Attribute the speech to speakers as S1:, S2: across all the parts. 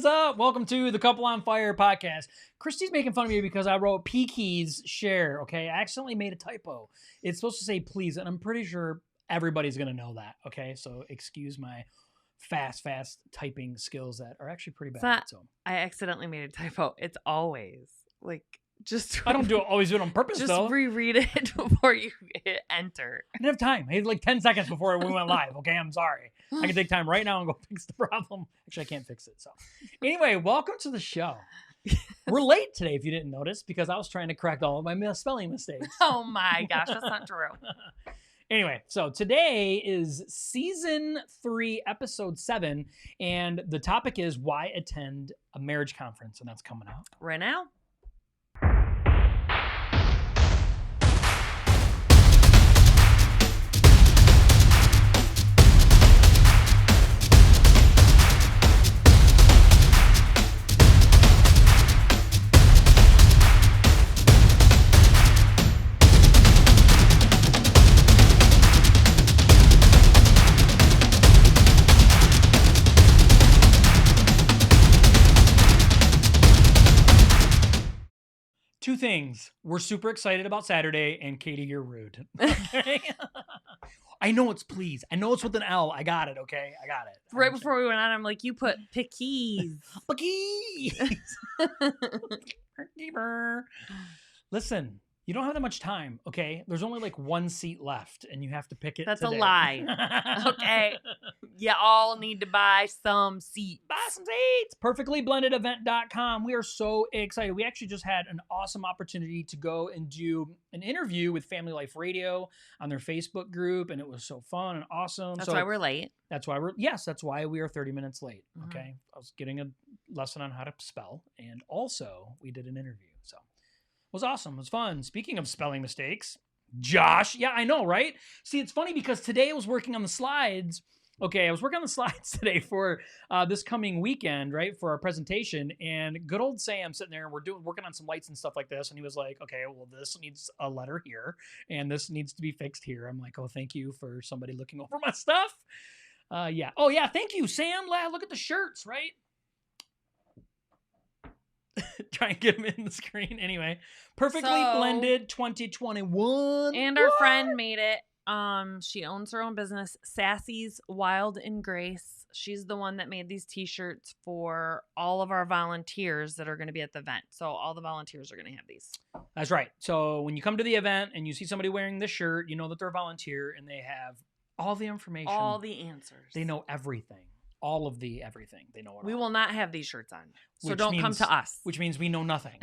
S1: up? Welcome to the Couple on Fire podcast. Christy's making fun of me because I wrote P-Keys share, okay? I accidentally made a typo. It's supposed to say please, and I'm pretty sure everybody's going to know that, okay? So excuse my fast typing skills that are actually pretty bad. So
S2: I accidentally made a typo. It's always like just.
S1: I don't always do it on purpose,
S2: just
S1: though.
S2: Just reread it before you hit enter.
S1: I didn't have time. I had like 10 seconds before we went live. Okay, I'm sorry. I can take time right now and go fix the problem. Actually, I can't fix it. So anyway, welcome to the show. We're late today, if you didn't notice, because I was trying to correct all of my spelling mistakes.
S2: Oh my gosh, that's not true.
S1: Anyway, so today is season 3, episode 7, and the topic is why attend a marriage conference, and that's coming out
S2: right now.
S1: Two things. We're super excited about Saturday, and Katie, you're rude. Okay? I know it's please. I know it's with an L. I got it, okay? I got it.
S2: Right before we went on, I'm like, you put P-Keys.
S1: P-Keys. Listen, you don't have that much time, okay? There's only like one seat left, and you have to pick it
S2: That's
S1: today.
S2: a lie. Okay. You all need to buy some seats.
S1: Buy some seats. Perfectlyblendedevent.com. We are so excited. We actually just had an awesome opportunity to go and do an interview with Family Life Radio on their Facebook group, and it was so fun and awesome.
S2: That's why we're late.
S1: That's why we are 30 minutes late, okay? Mm-hmm. I was getting a lesson on how to spell, and also we did an interview, so it was awesome. It was fun. Speaking of spelling mistakes, Josh. Yeah, I know, right? See, it's funny because today I was working on the slides. Okay, I was working on the slides today for this coming weekend, right, for our presentation. And good old Sam sitting there, and we're working on some lights and stuff like this. And he was like, okay, well, this needs a letter here, and this needs to be fixed here. I'm like, oh, thank you for somebody looking over my stuff. Yeah. Oh, yeah, thank you, Sam. Look at the shirts, right? Try and get them in the screen. Anyway, Perfectly Blended 2021.
S2: And our friend made it. She owns her own business, Sassy's Wild and Grace. She's the one that made these t-shirts for all of our volunteers that are going to be at the event. So all the volunteers are going to have these.
S1: That's right. So when you come to the event and you see somebody wearing this shirt, you know that they're a volunteer and they have all the information.
S2: All the answers.
S1: They know everything. All of the everything. They know it all.
S2: We will not have these shirts on. So don't come to us.
S1: Which means we know nothing.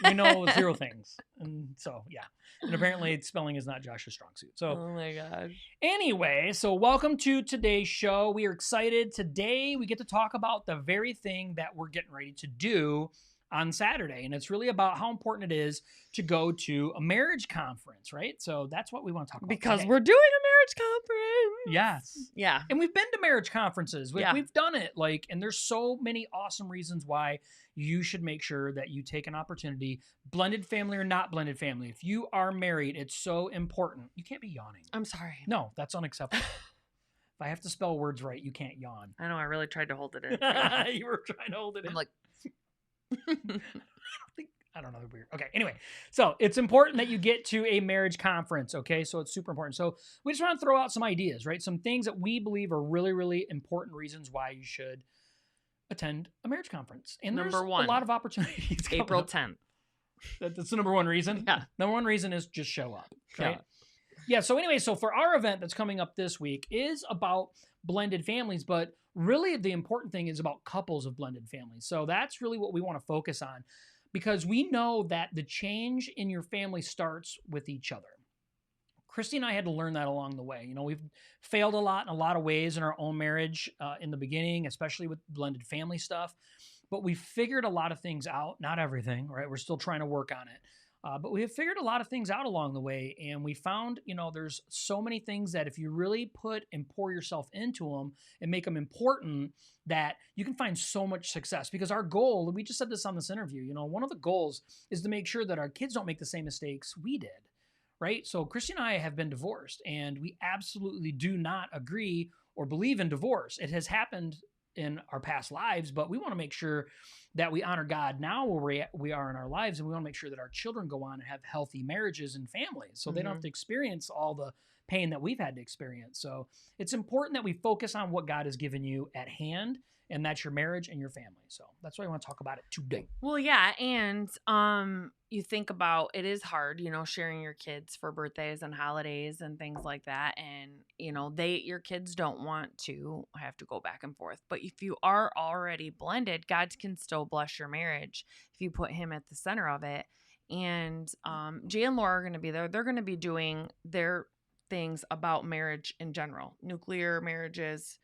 S1: We know 0 things. And so, yeah. And apparently spelling is not Josh's strong suit. So,
S2: oh my gosh.
S1: Anyway, so welcome to today's show. We are excited. Today we get to talk about the very thing that we're getting ready to do on Saturday. And it's really about how important it is to go to a marriage conference, right? So that's what we want to talk about
S2: because
S1: today.
S2: We're doing a marriage conference.
S1: Yes.
S2: Yeah.
S1: And we've been to marriage conferences. We've done it. And there's so many awesome reasons why you should make sure that you take an opportunity, blended family or not blended family. If you are married, it's so important. You can't be yawning.
S2: I'm sorry.
S1: No, that's unacceptable. If I have to spell words right, you can't yawn.
S2: I know. I really tried to hold it in.
S1: You were trying to hold it in.
S2: I'm like...
S1: I don't know. Weird. Okay. Anyway, so it's important that you get to a marriage conference. Okay. So it's super important. So we just want to throw out some ideas, right? Some things that we believe are really, really important reasons why you should attend a marriage conference. And
S2: number one,
S1: a lot of opportunities.
S2: April 10th.
S1: That's the number one reason.
S2: Yeah.
S1: Number one reason is just show up. Right. Yeah. So anyway, so for our event that's coming up this week is about blended families, but really the important thing is about couples of blended families. So that's really what we want to focus on because we know that the change in your family starts with each other. Christy and I had to learn that along the way. You know, we've failed a lot in a lot of ways in our own marriage in the beginning, especially with blended family stuff, but we figured a lot of things out, not everything, right? We're still trying to work on it. But we have figured a lot of things out along the way, and we found, there's so many things that if you really put and pour yourself into them and make them important, that you can find so much success. Because our goal, we just said this on this interview, one of the goals is to make sure that our kids don't make the same mistakes we did, right? So Christy and I have been divorced, and we absolutely do not agree or believe in divorce. It has happened in our past lives, but we want to make sure that we honor God now where we are in our lives. And we want to make sure that our children go on and have healthy marriages and families so they don't have to experience all the pain that we've had to experience. So it's important that we focus on what God has given you at hand, and that's your marriage and your family. So that's why I want to talk about it today.
S2: Well, yeah, and you think about it is hard, sharing your kids for birthdays and holidays and things like that, and your kids don't want to have to go back and forth. But if you are already blended, God can still bless your marriage if you put Him at the center of it. And Jay and Laura are going to be there. They're going to be doing their things about marriage in general, nuclear marriages,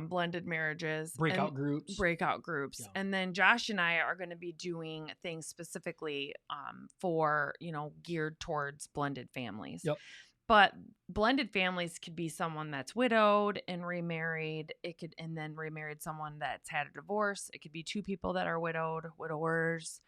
S2: blended marriages,
S1: breakout groups.
S2: Yeah. And then Josh and I are going to be doing things specifically for, geared towards blended families.
S1: Yep.
S2: But blended families could be someone that's widowed and remarried. And then remarried someone that's had a divorce. It could be two people that are widowers.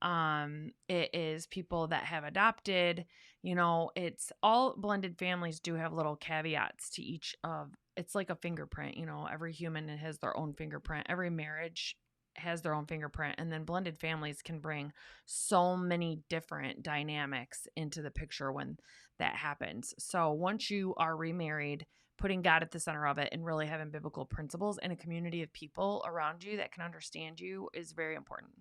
S2: It is people that have adopted. It's all blended families do have little caveats to each of. It's like a fingerprint. Every human has their own fingerprint. Every marriage has their own fingerprint, and then blended families can bring so many different dynamics into the picture when that happens. So once you are remarried, putting God at the center of it and really having biblical principles and a community of people around you that can understand you is very important.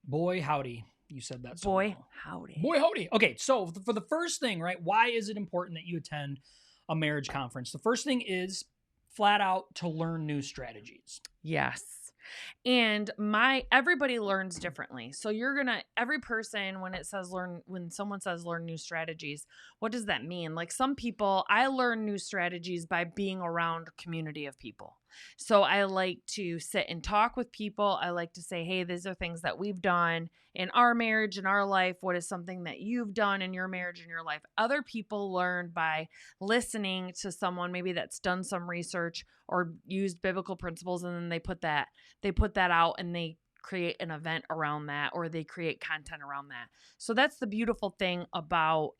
S1: Boy, howdy. You said that. So
S2: Boy,
S1: well.
S2: howdy.
S1: Boy, howdy. Okay, so for the first thing, right, why is it important that you attend a marriage conference? The first thing is flat out to learn new strategies.
S2: Yes. And everybody learns differently. So every person, when someone says learn new strategies, what does that mean? Like some people, I learn new strategies by being around a community of people. So I like to sit and talk with people. I like to say, hey, these are things that we've done in our marriage, in our life. What is something that you've done in your marriage, in your life? Other people learn by listening to someone maybe that's done some research or used biblical principles, and then they put that out and they create an event around that, or they create content around that. So that's the beautiful thing about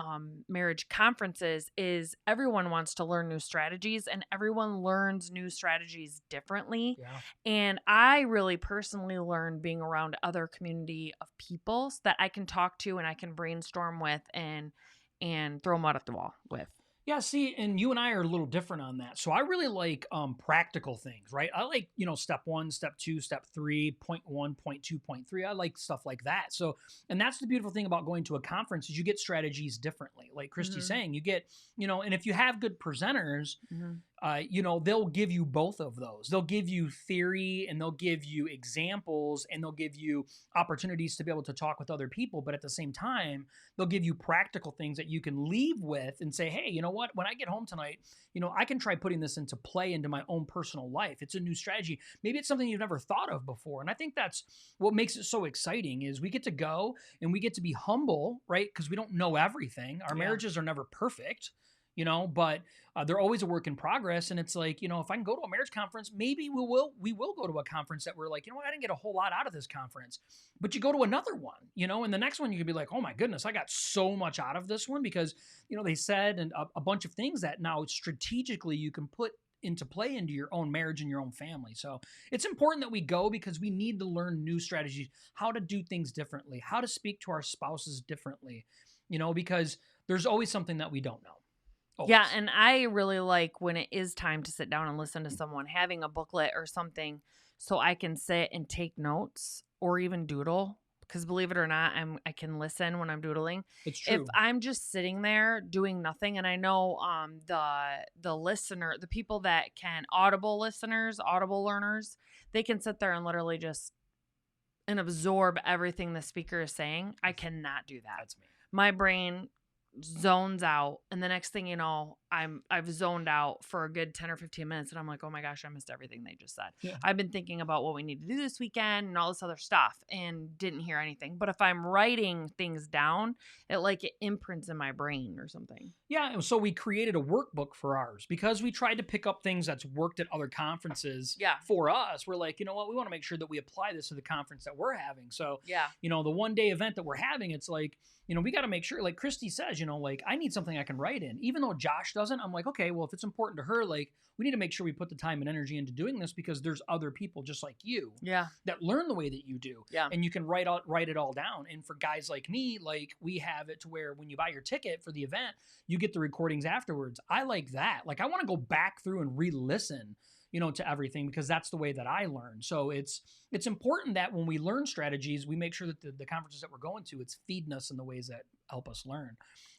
S2: marriage conferences is everyone wants to learn new strategies, and everyone learns new strategies differently.
S1: Yeah.
S2: And I really personally learned being around other community of people so that I can talk to and I can brainstorm with and throw them out at the wall with.
S1: Yeah, see, and you and I are a little different on that. So I really like practical things, right? I like, step 1, step 2, step 3, point 1, point 2, point 3. I like stuff like that. So, and that's the beautiful thing about going to a conference is you get strategies differently. Like Christy's saying, you get, and if you have good presenters, they'll give you both of those. They'll give you theory and they'll give you examples and they'll give you opportunities to be able to talk with other people. But at the same time, they'll give you practical things that you can leave with and say, hey, you know what? When I get home tonight, I can try putting this into play into my own personal life. It's a new strategy. Maybe it's something you've never thought of before. And I think that's what makes it so exciting is we get to go and we get to be humble, right? Because we don't know everything. Our marriages are never perfect. But they're always a work in progress. And it's like, if I can go to a marriage conference, maybe we will go to a conference that we're like, I didn't get a whole lot out of this conference, but you go to another one, and the next one you could be like, oh my goodness, I got so much out of this one because, they said and a bunch of things that now strategically you can put into play into your own marriage and your own family. So it's important that we go because we need to learn new strategies, how to do things differently, how to speak to our spouses differently, because there's always something that we don't know. Always.
S2: Yeah, and I really like when it is time to sit down and listen to someone, having a booklet or something so I can sit and take notes or even doodle. Because believe it or not, I can listen when I'm doodling.
S1: It's true.
S2: If I'm just sitting there doing nothing, and I know the listener, the people that can, audible listeners, audible learners, they can sit there and literally just and absorb everything the speaker is saying. I cannot do that.
S1: That's me.
S2: My brain zones out, and the next thing you know, I've zoned out for a good 10 or 15 minutes, and I'm like, oh my gosh, I missed everything they just said. Yeah. I've been thinking about what we need to do this weekend and all this other stuff and didn't hear anything. But if I'm writing things down, it imprints in my brain or something.
S1: Yeah, and so we created a workbook for ours because we tried to pick up things that's worked at other conferences for us. We're like, you know what, we want to make sure that we apply this to the conference that we're having. So, the one-day event that we're having, it's like, we got to make sure, like Christy says, you know, like I need something I can write in. Even though Josh doesn't, I'm like, okay, well, if it's important to her, like we need to make sure we put the time and energy into doing this because there's other people just like you that learn the way that you do.
S2: Yeah.
S1: And you can write it all down. And for guys like me, like we have it to where when you buy your ticket for the event, you get the recordings afterwards. I like that. Like I want to go back through and re-listen, you know, to everything because that's the way that I learn. So it's important that when we learn strategies, we make sure that the conferences that we're going to, it's feeding us in the ways that help us learn.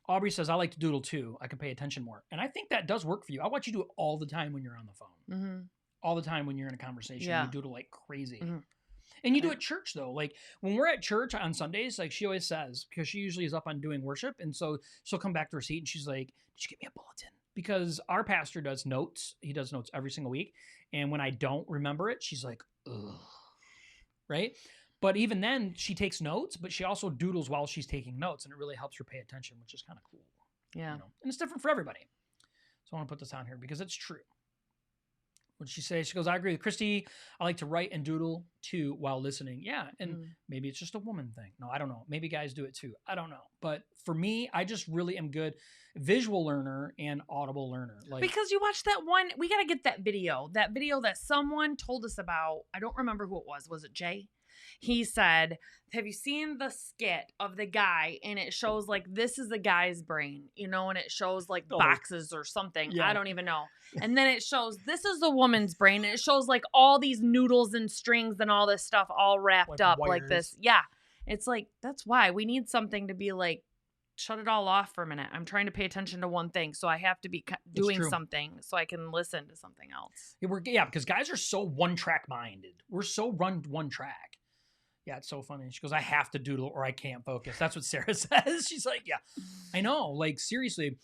S1: Aubrey says, I like to doodle too. I can pay attention more. And I think that does work for you. I watch you do it all the time when you're on the phone.
S2: Mm-hmm.
S1: All the time when you're in a conversation. You doodle like crazy.
S2: Mm-hmm.
S1: And you do it at church though. Like when we're at church on Sundays, like she always says, because she usually is up on doing worship. And so she'll come back to her seat and she's like, did you get me a bulletin? Because our pastor does notes. He does notes every single week. And when I don't remember it, she's like, ugh. Right? But even then, she takes notes, but she also doodles while she's taking notes. And it really helps her pay attention, which is kind of cool.
S2: Yeah.
S1: You know? And it's different for everybody. So I want to put this on here because it's true. What did she say? She goes, I agree with Christy. I like to write and doodle too while listening. Yeah. And maybe it's just a woman thing. No, I don't know. Maybe guys do it too. I don't know. But for me, I just really am good visual learner and audible learner. Like
S2: because you watched that one, we got to get that video that someone told us about. I don't remember who it was. Was it Jay? He said, have you seen the skit of the guy and it shows like this is a guy's brain, you know, and it shows like boxes or something. Yeah. I don't even know. And then it shows this is a woman's brain and it shows like all these noodles and strings and all this stuff all wrapped like up wires. Like this. Yeah. It's like, that's why we need something to be like, shut it all off for a minute. I'm trying to pay attention to one thing. So I have to be doing something so I can listen to something else.
S1: Yeah, because guys are so one track minded. We're so run one track. Yeah, it's so funny. She goes, I have to doodle or I can't focus. That's what Sarah says. She's like, yeah, I know. Like, seriously.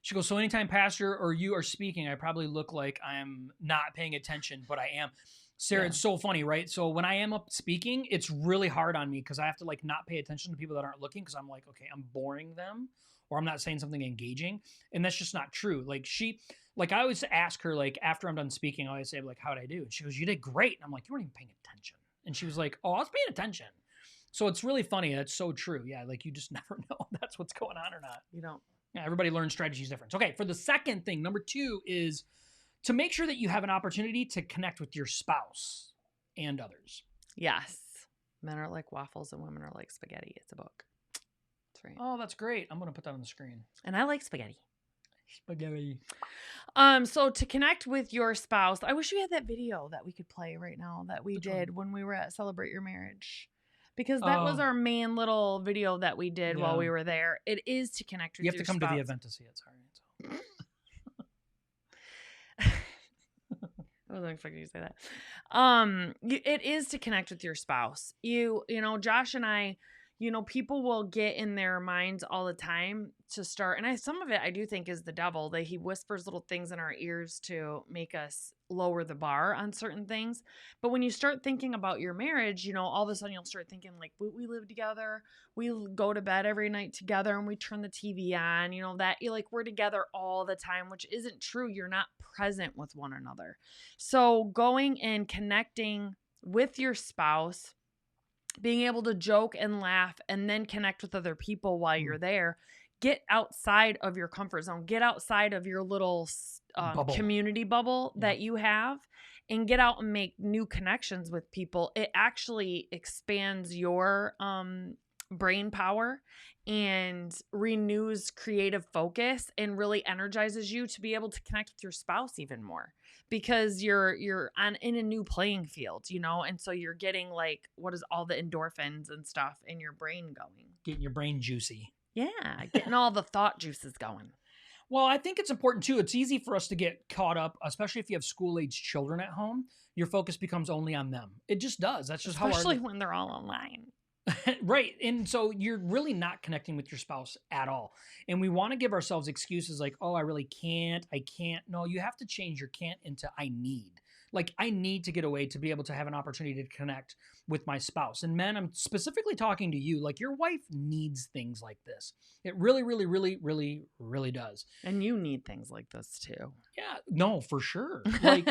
S1: She goes, so anytime pastor or you are speaking, I probably look like I'm not paying attention, but I am. Sarah, It's so funny, right? So when I am up speaking, it's really hard on me because I have to like not pay attention to people that aren't looking because I'm like, okay, I'm boring them or I'm not saying something engaging. And that's just not true. Like I always ask her, like after I'm done speaking, I always say like, how'd I do? And she goes, you did great. And I'm like, you weren't even paying attention. And she was like, oh, I was paying attention. So it's really funny. That's so true. Yeah, like you just never know if that's what's going on or not.
S2: You don't.
S1: Yeah, everybody learns strategies different. Okay, for the second thing, number 2 is to make sure that you have an opportunity to connect with your spouse and others.
S2: Yes. Men are like waffles and women are like spaghetti. It's a book. That's right.
S1: Oh, that's great. I'm going to put that on the screen.
S2: And I like spaghetti.
S1: Spaghetti.
S2: So to connect with your spouse, I wish we had that video that we could play right now that we did when we were at Celebrate Your Marriage. Because that was our main little video that we did while we were there. It is to connect with your spouse.
S1: You have to come to the event to see it. Sorry.
S2: I wasn't expecting you to say that. It is to connect with your spouse. You know, Josh and I, you know, people will get in their minds all the time to start. And some of it I do think is the devil, that he whispers little things in our ears to make us lower the bar on certain things. But when you start thinking about your marriage, you know, all of a sudden you'll start thinking like, we live together, we go to bed every night together and we turn the TV on, you know, that like we're together all the time, which isn't true. You're not present with one another. So going and connecting with your spouse, being able to joke and laugh and then connect with other people while you're there. Get outside of your comfort zone. Get outside of your little community bubble that you have and get out and make new connections with people. It actually expands your brain power and renews creative focus and really energizes you to be able to connect with your spouse even more. Because you're in a new playing field, you know, and so you're getting like what is all the endorphins and stuff in your brain going.
S1: Getting your brain juicy.
S2: Yeah, getting all the thought juices going.
S1: Well, I think it's important too. It's easy for us to get caught up, especially if you have school-age children at home. Your focus becomes only on them. It just does. That's just
S2: especially when they're all online.
S1: Right. And so you're really not connecting with your spouse at all. And we want to give ourselves excuses like, oh, I really can't. I can't. No, you have to change your can't into I need. Like, I need to get away to be able to have an opportunity to connect with my spouse. And men, I'm specifically talking to you. Like, your wife needs things like this. It really, really, really, really, really does.
S2: And you need things like this too.
S1: Yeah, no, for sure. Like,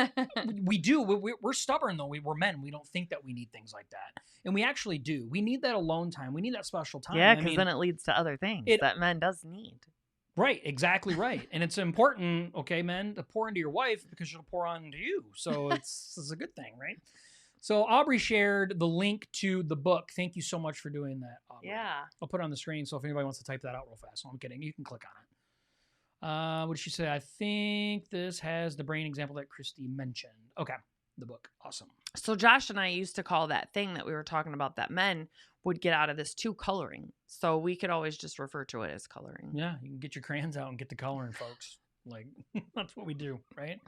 S1: we do. We're stubborn, though. We're men. We don't think that we need things like that. And we actually do. We need that alone time. We need that special time.
S2: Yeah, because then it leads to other things that men does need.
S1: Right, exactly right. And it's important, okay, men, to pour into your wife because she'll pour on to you. So it's a good thing, right? So Aubrey shared the link to the book. Thank you so much for doing that, Aubrey.
S2: Yeah.
S1: I'll put it on the screen, so if anybody wants to type that out real fast. No, I'm kidding. You can click on it. What did she say? I think this has the brain example that Christy mentioned. Okay, the book. Awesome.
S2: So Josh and I used to call that thing that we were talking about that men would get out of this too coloring. So we could always just refer to it as coloring.
S1: Yeah, you can get your crayons out and get the coloring, folks. Like, that's what we do, right?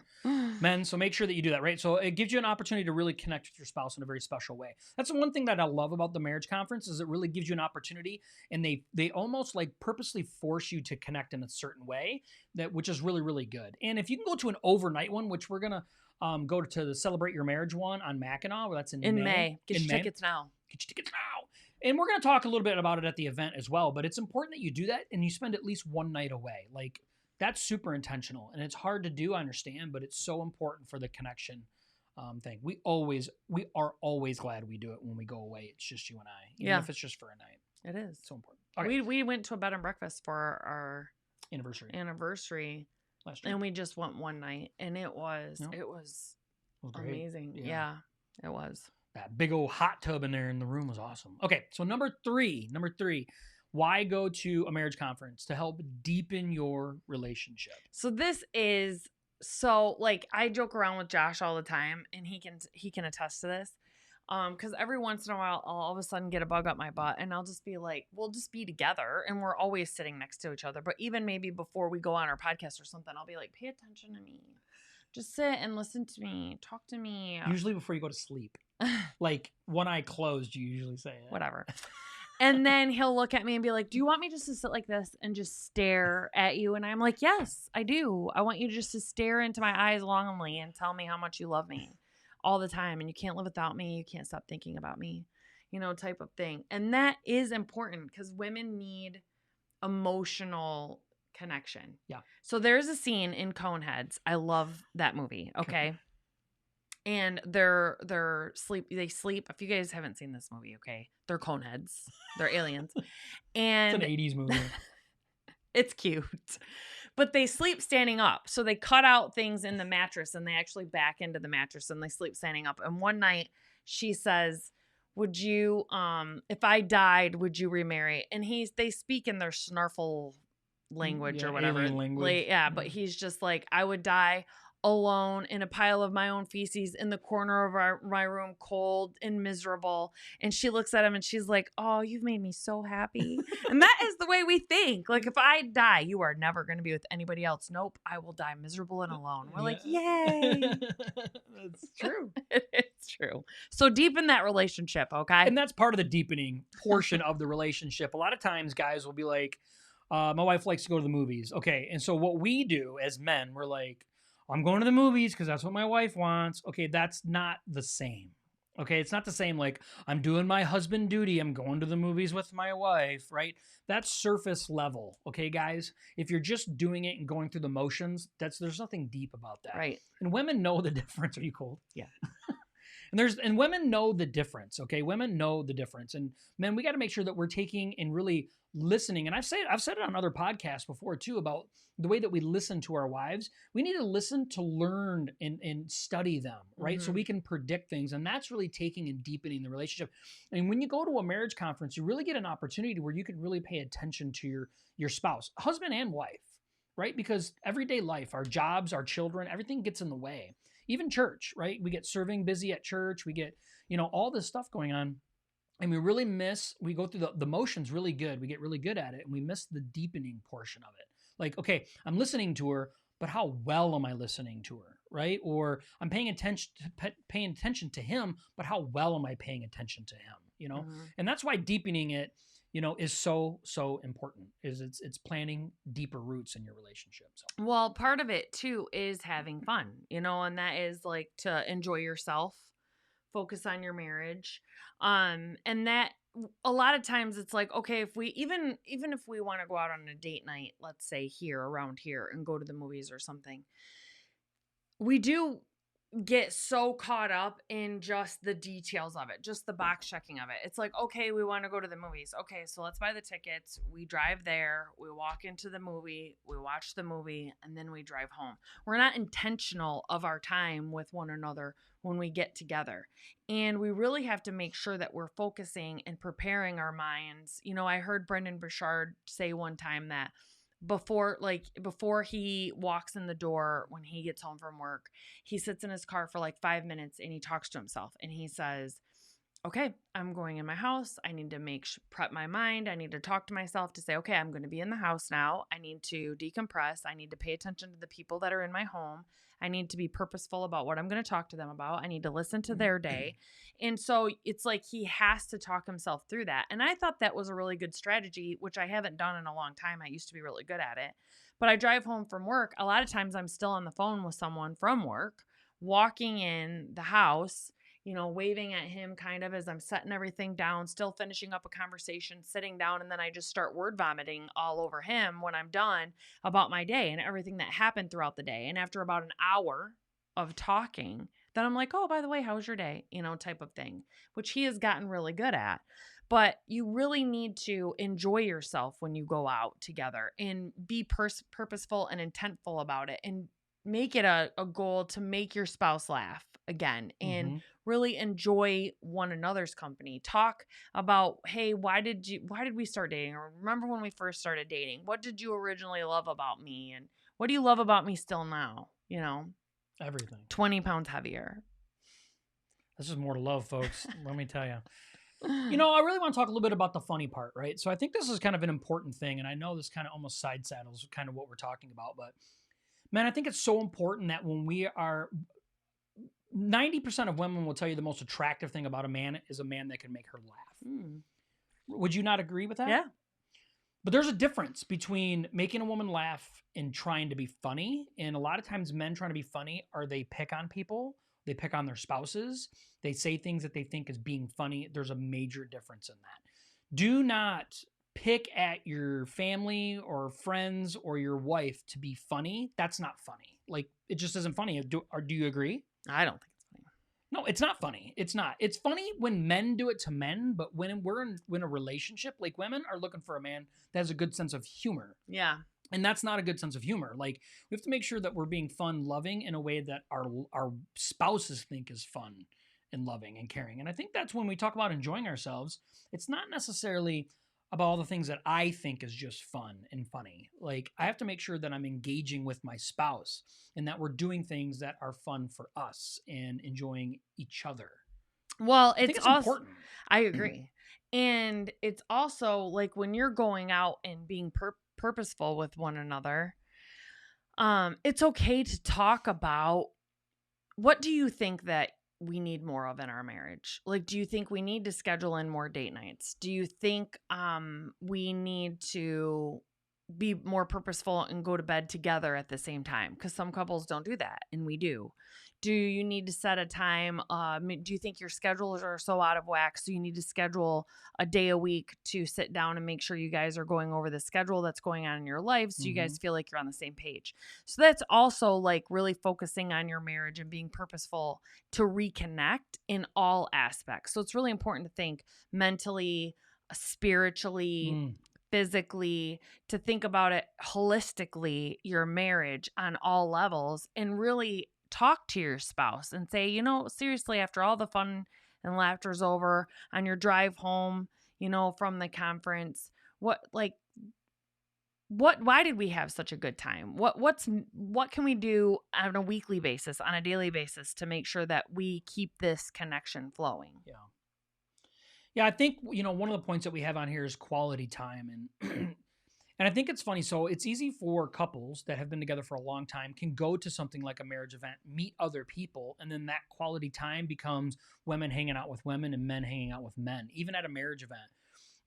S1: Men, so make sure that you do that, right? So it gives you an opportunity to really connect with your spouse in a very special way. That's the one thing that I love about the marriage conference is it really gives you an opportunity, and they almost like purposely force you to connect in a certain way, which is really, really good. And if you can go to an overnight one, which we're going to go to the Celebrate Your Marriage one on Mackinac, that's in May.
S2: Get your tickets now.
S1: Get your tickets now. And we're going to talk a little bit about it at the event as well, but it's important that you do that and you spend at least one night away. Like, that's super intentional, and it's hard to do, I understand, but it's so important for the connection thing. We are always glad we do it when we go away. It's just you and I, even if it's just for a night.
S2: It is.
S1: So important. Okay.
S2: We went to a bed and breakfast for our
S1: anniversary
S2: last year, and we just went one night, and it was amazing. Yeah, it was.
S1: That big old hot tub in there in the room was awesome. Okay, so number three, why go to a marriage conference? To help deepen your relationship.
S2: So this is like I joke around with Josh all the time, and he can attest to this. Because every once in a while I'll all of a sudden get a bug up my butt, and I'll just be like, we'll just be together, and we're always sitting next to each other. But even maybe before we go on our podcast or something, I'll be like, pay attention to me. Just sit and listen to me. Talk to me.
S1: Usually before you go to sleep. Like, one eye closed, you usually say it.
S2: Whatever. And then he'll look at me and be like, do you want me just to sit like this and just stare at you? And I'm like, yes, I do. I want you just to stare into my eyes longingly and tell me how much you love me all the time. And you can't live without me. You can't stop thinking about me, type of thing. And that is important because women need emotional connection.
S1: Yeah.
S2: So there's a scene in Coneheads. I love that movie. Okay. And they sleep. If you guys haven't seen this movie, okay, they're coneheads. They're aliens. And
S1: it's an 80s movie.
S2: It's cute. But they sleep standing up. So they cut out things in the mattress and they actually back into the mattress and they sleep standing up. And one night she says, would you, if I died, would you remarry? And they speak in their snarfle language or whatever.
S1: Alien language.
S2: But he's just like, I would die alone in a pile of my own feces in the corner of my room, cold and miserable. And she looks at him and she's like, oh, you've made me so happy. And that is the way we think. Like, if I die, you are never going to be with anybody else. Nope, I will die miserable and alone. We're like, yay.
S1: That's true.
S2: It's true. So deepen that relationship, okay?
S1: And that's part of the deepening portion of the relationship. A lot of times guys will be like, my wife likes to go to the movies. Okay, and so what we do as men, we're like, I'm going to the movies because that's what my wife wants. Okay, that's not the same. Okay, it's not the same like I'm doing my husband duty. I'm going to the movies with my wife, right? That's surface level. Okay, guys? If you're just doing it and going through the motions, there's nothing deep about that.
S2: Right.
S1: And women know the difference. Are you cold? Yeah. And women know the difference, okay? Women know the difference. And men, we got to make sure that we're taking and really listening. And I've said it on other podcasts before too about the way that we listen to our wives. We need to listen to learn and study them, right? Mm-hmm. So we can predict things. And that's really taking and deepening the relationship. And when you go to a marriage conference, you really get an opportunity where you can really pay attention to your spouse, husband and wife, right? Because everyday life, our jobs, our children, everything gets in the way. Even church, right? We get serving busy at church. We get, all this stuff going on. And we go through the motions really good. We get really good at it. And we miss the deepening portion of it. Like, okay, I'm listening to her, but how well am I listening to her, right? Or I'm paying attention to him, but how well am I paying attention to him? And that's why deepening it, is so important. Is it's planting deeper roots in your relationship. So.
S2: Well, part of it too is having fun, and that is like to enjoy yourself, focus on your marriage. And that a lot of times it's like, okay, if we even if we want to go out on a date night, let's say around here and go to the movies or something, we do get so caught up in just the details of it, just the box checking of it. It's like, okay, we want to go to the movies. Okay, so let's buy the tickets. We drive there, we walk into the movie, we watch the movie, and then we drive home. We're not intentional of our time with one another when we get together. And we really have to make sure that we're focusing and preparing our minds. I heard Brendan Burchard say one time that before he walks in the door when he gets home from work, he sits in his car for like 5 minutes and he talks to himself and he says, okay, I'm going in my house. I need to prep my mind. I need to talk to myself to say, okay, I'm going to be in the house now. I need to decompress. I need to pay attention to the people that are in my home. I need to be purposeful about what I'm going to talk to them about. I need to listen to their day. And so it's like he has to talk himself through that. And I thought that was a really good strategy, which I haven't done in a long time. I used to be really good at it. But I drive home from work. A lot of times I'm still on the phone with someone from work, walking in the house, waving at him kind of as I'm setting everything down, still finishing up a conversation, sitting down, and then I just start word vomiting all over him when I'm done about my day and everything that happened throughout the day. And after about an hour of talking, then I'm like, oh, by the way, how was your day? Type of thing, which he has gotten really good at. But you really need to enjoy yourself when you go out together and be purposeful and intentful about it, and make it a goal to make your spouse laugh again and really enjoy one another's company. Talk about, hey, why did we start dating? Or remember when we first started dating? What did you originally love about me? And what do you love about me still now?
S1: Everything.
S2: 20 pounds heavier.
S1: This is more to love, folks. Let me tell you. I really want to talk a little bit about the funny part, right? So I think this is kind of an important thing. And I know this kind of almost side saddles kind of what we're talking about, but man, I think it's so important that when we are 90% of women will tell you the most attractive thing about a man is a man that can make her laugh. Would you not agree with that?
S2: Yeah.
S1: But there's a difference between making a woman laugh and trying to be funny. And a lot of times men trying to be funny they pick on people. They pick on their spouses. They say things that they think is being funny. There's a major difference in that. Do not pick at your family or friends or your wife to be funny. That's not funny. Like, it just isn't funny. Do you agree?
S2: I don't think it's funny.
S1: No, it's not funny. It's not. It's funny when men do it to men, but when we're in a relationship, like, women are looking for a man that has a good sense of humor.
S2: Yeah.
S1: And that's not a good sense of humor. Like, we have to make sure that we're being fun, loving in a way that our spouses think is fun and loving and caring. And I think that's when we talk about enjoying ourselves, it's not necessarily about all the things that I think is just fun and funny. Like, I have to make sure that I'm engaging with my spouse and that we're doing things that are fun for us and enjoying each other.
S2: Well,
S1: it's also important.
S2: I agree. And it's also like when you're going out and being purposeful with one another, it's okay to talk about, what do you think that we need more of in our marriage? Like, do you think we need to schedule in more date nights? Do you think we need to be more purposeful and go to bed together at the same time? Because some couples don't do that, and we do. Do you need to set a time? Do you think your schedules are so out of whack, so you need to schedule a day a week to sit down and make sure you guys are going over the schedule that's going on in your life, so you guys feel like you're on the same page? So that's also like really focusing on your marriage and being purposeful to reconnect in all aspects. So it's really important to think mentally, spiritually, physically, to think about it holistically, your marriage on all levels, and really talk to your spouse and say, seriously, after all the fun and laughter's over on your drive home, from the conference, why did we have such a good time? What can we do on a weekly basis, on a daily basis, to make sure that we keep this connection flowing?
S1: Yeah, I think, one of the points that we have on here is quality time. And And I think it's funny. So it's easy for couples that have been together for a long time can go to something like a marriage event, meet other people, and then that quality time becomes women hanging out with women and men hanging out with men, even at a marriage event.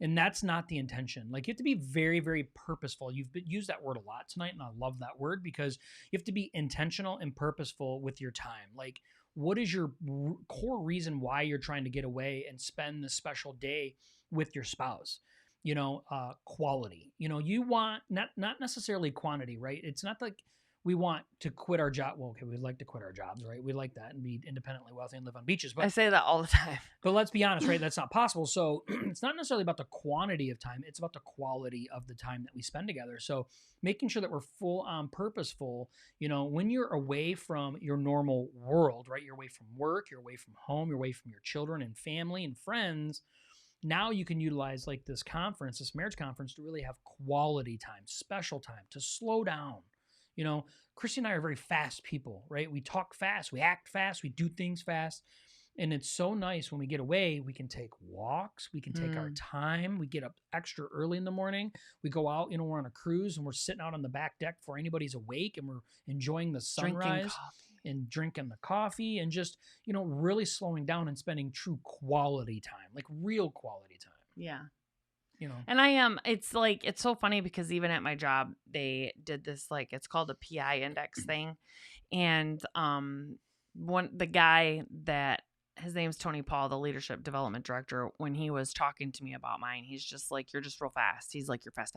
S1: And that's not the intention. Like you have to be very, very purposeful. You've used that word a lot tonight, and I love that word because you have to be intentional and purposeful with your time. Like, what is your core reason why you're trying to get away and spend this special day with your spouse? Quality. You want not necessarily quantity, right? It's not like we want to quit our job. Well, okay, we'd like to quit our jobs, right? We'd like that and be independently wealthy and live on beaches.
S2: I
S1: But
S2: say that all the time.
S1: but let's be honest, right? That's not possible. So it's not necessarily about the quantity of time. It's about the quality of the time that we spend together. So making sure that we're full on purposeful, when you're away from your normal world, right? You're away from work, you're away from home, you're away from your children and family and friends. Now you can utilize like this marriage conference, to really have quality time, special time, to slow down. Christy and I are very fast people, right? We talk fast, we act fast, we do things fast. And it's so nice when we get away, we can take walks, we can take our time, we get up extra early in the morning, we go out, we're on a cruise and we're sitting out on the back deck before anybody's awake and we're enjoying the sunrise and drinking the coffee and just, really slowing down and spending true quality time, like real quality time.
S2: Yeah. And I am, it's so funny because even at my job, they did this, it's called a PI index thing. And, the guy that, his name's Tony Paul, the leadership development director, when he was talking to me about mine, he's just like, you're just real fast. He's like, you're fast.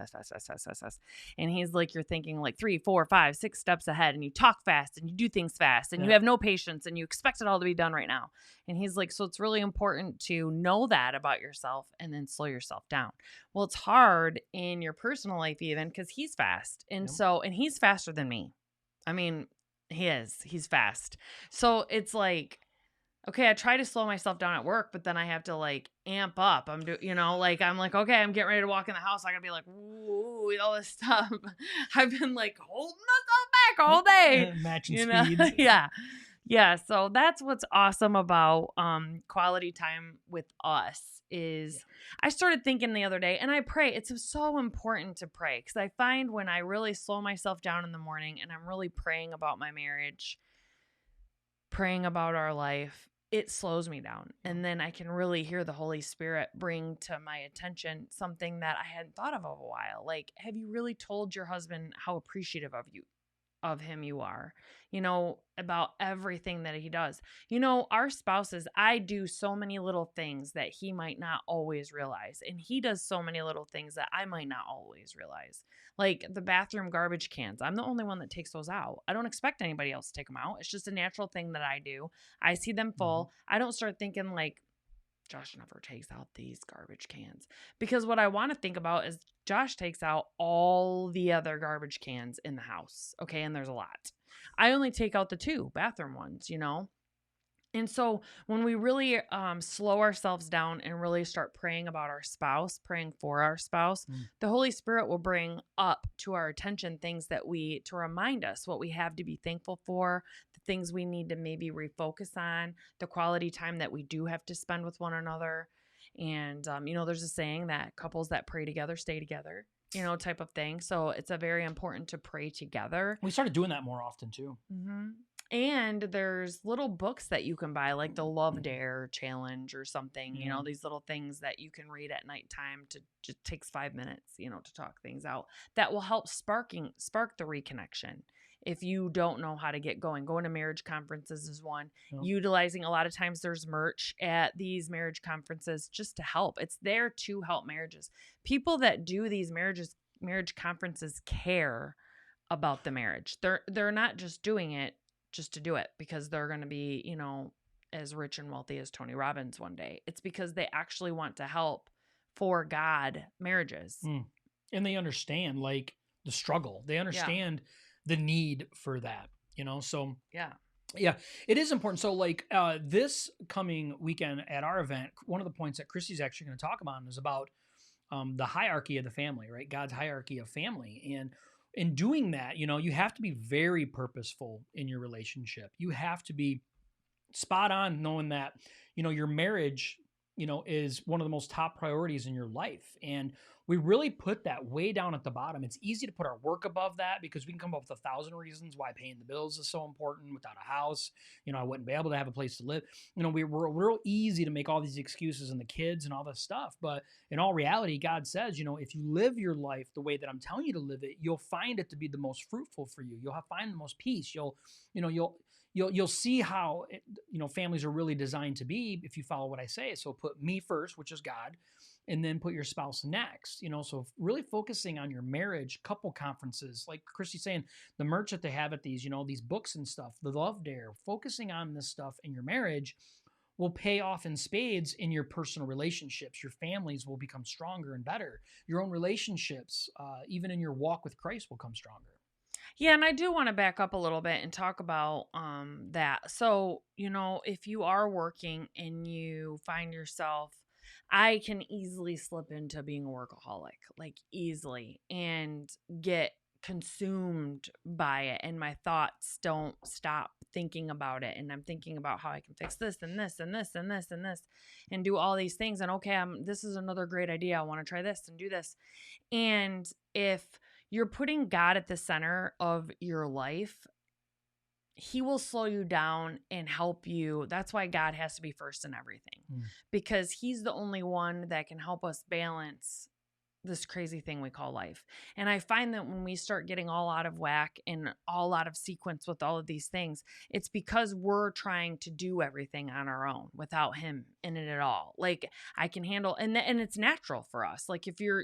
S2: And he's like, you're thinking like 3, 4, 5, 6 steps ahead, and you talk fast and you do things fast and you have no patience and you expect it all to be done right now. And he's like, so it's really important to know that about yourself and then slow yourself down. Well, it's hard in your personal life even because he's fast. And and he's faster than me. I mean, he's fast. So it's like, okay, I try to slow myself down at work, but then I have to amp up. I'm I'm like, okay, I'm getting ready to walk in the house. I gotta be like, ooh, all this stuff. I've been holding myself back all day.
S1: Matching speeds.
S2: Yeah. So that's what's awesome about quality time with us is I started thinking the other day, and I pray. It's so important to pray because I find when I really slow myself down in the morning and I'm really praying about my marriage, praying about our life, it slows me down. And then I can really hear the Holy Spirit bring to my attention something that I hadn't thought of a while. Like, have you really told your husband how appreciative of him you are, about everything that he does? Our spouses, I do so many little things that he might not always realize. And he does so many little things that I might not always realize. Like the bathroom garbage cans. I'm the only one that takes those out. I don't expect anybody else to take them out. It's just a natural thing that I do. I see them full. I don't start thinking Josh never takes out these garbage cans, because what I want to think about is Josh takes out all the other garbage cans in the house. Okay. And there's a lot. I only take out the 2 bathroom ones, And so when we really slow ourselves down and really start praying about our spouse, praying for our spouse, the Holy Spirit will bring up to our attention things to remind us what we have to be thankful for, the things we need to maybe refocus on, the quality time that we do have to spend with one another. And, there's a saying that couples that pray together stay together, type of thing. So it's very important to pray together.
S1: We started doing that more often too.
S2: Mm-hmm. And there's little books that you can buy, like the Love Dare Challenge or something, these little things that you can read at nighttime to just takes 5 minutes, to talk things out that will help spark the reconnection. If you don't know how to get going to marriage conferences is one. Utilizing, a lot of times there's merch at these marriage conferences just to help. It's there to help marriages. People that do these marriage conferences care about the marriage. They're not just doing it just to do it because they're going to be, as rich and wealthy as Tony Robbins one day. It's because they actually want to help for God marriages.
S1: And they understand the struggle. They understand the need for that, so yeah, it is important. So this coming weekend at our event, one of the points that Christy's actually going to talk about is about the hierarchy of the family, right? God's hierarchy of family. And in doing that, you have to be very purposeful in your relationship. You have to be spot on knowing that, your marriage is one of the most top priorities in your life. And we really put that way down at the bottom. It's easy to put our work above that because we can come up with 1,000 reasons why paying the bills is so important. Without a house, I wouldn't be able to have a place to live. We're real easy to make all these excuses and the kids and all this stuff. But in all reality, God says, if you live your life the way that I'm telling you to live it, you'll find it to be the most fruitful for you. You'll find the most peace. You'll see how families are really designed to be if you follow what I say. So put me first, which is God, and then put your spouse next. So really focusing on your marriage, couple conferences, like Christy's saying, the merch that they have at these, these books and stuff, the Love Dare, focusing on this stuff in your marriage will pay off in spades in your personal relationships. Your families will become stronger and better. Your own relationships, even in your walk with Christ, will come stronger.
S2: Yeah, and I do want to back up a little bit and talk about that. So, if you are working and you find yourself, I can easily slip into being a workaholic, like easily, and get consumed by it. And my thoughts don't stop thinking about it. And I'm thinking about how I can fix this and this and this and this and this and do all these things. And okay, this is another great idea. I want to try this and do this. And if you're putting God at the center of your life, he will slow you down and help you. That's why God has to be first in everything, because he's the only one that can help us balance this crazy thing we call life. And I find that when we start getting all out of whack and all out of sequence with all of these things, it's because we're trying to do everything on our own without him in it at all. Like I can handle, and it's natural for us. Like if you're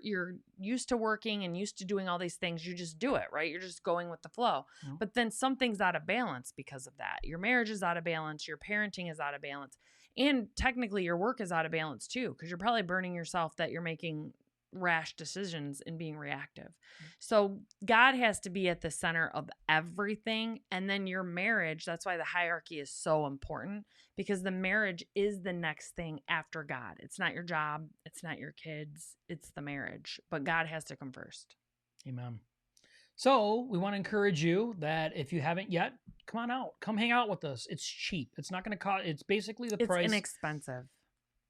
S2: used to working and used to doing all these things, you just do it, right? You're just going with the flow. Mm-hmm. But then something's out of balance because of that. Your marriage is out of balance. Your parenting is out of balance. And technically your work is out of balance too, because you're probably burning yourself that you're making rash decisions and being reactive. So God has to be at the center of everything. And then your marriage, that's why the hierarchy is so important, because the marriage is the next thing after God. It's not your job. It's not your kids. It's the marriage. But God has to come first.
S1: Amen. So we want to encourage you that if you haven't yet, come on out. Come hang out with us. It's cheap. It's not going to cost. It's basically the price.
S2: It's inexpensive.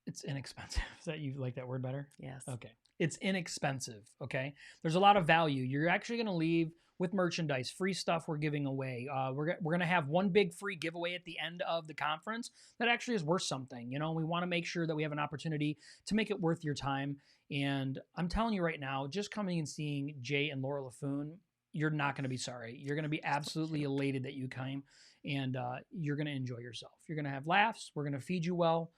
S1: It's inexpensive. Is that, you like that word better?
S2: Yes.
S1: Okay. It's inexpensive. Okay. There's a lot of value. You're actually going to leave with merchandise, free stuff we're giving away. We're going to have one big free giveaway at the end of the conference that actually is worth something. We want to make sure that we have an opportunity to make it worth your time. And I'm telling you right now, just coming and seeing Jay and Laura LaFoon, you're not going to be sorry. You're going to be absolutely elated that you came, and you're going to enjoy yourself. You're going to have laughs. We're going to feed you well.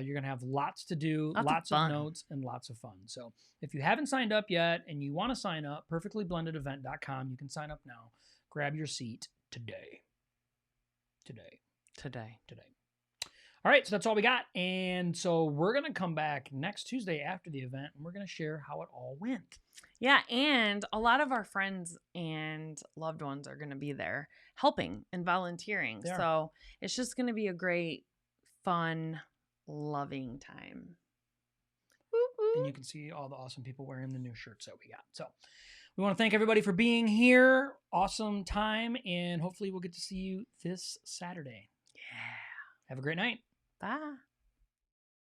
S1: You're going to have lots to do, lots of notes, and lots of fun. So if you haven't signed up yet and you want to sign up, perfectlyblendedevent.com. You can sign up now. Grab your seat today. All right, so that's all we got. And so we're going to come back next Tuesday after the event, and we're going to share how it all went.
S2: Yeah, and a lot of our friends and loved ones are going to be there helping and volunteering. So it's just going to be a great, fun, loving time.
S1: And you can see all the awesome people wearing the new shirts that we got. So we want to thank everybody for being here. Awesome time. And hopefully we'll get to see you this Saturday.
S2: Yeah.
S1: Have a great night.
S2: Bye.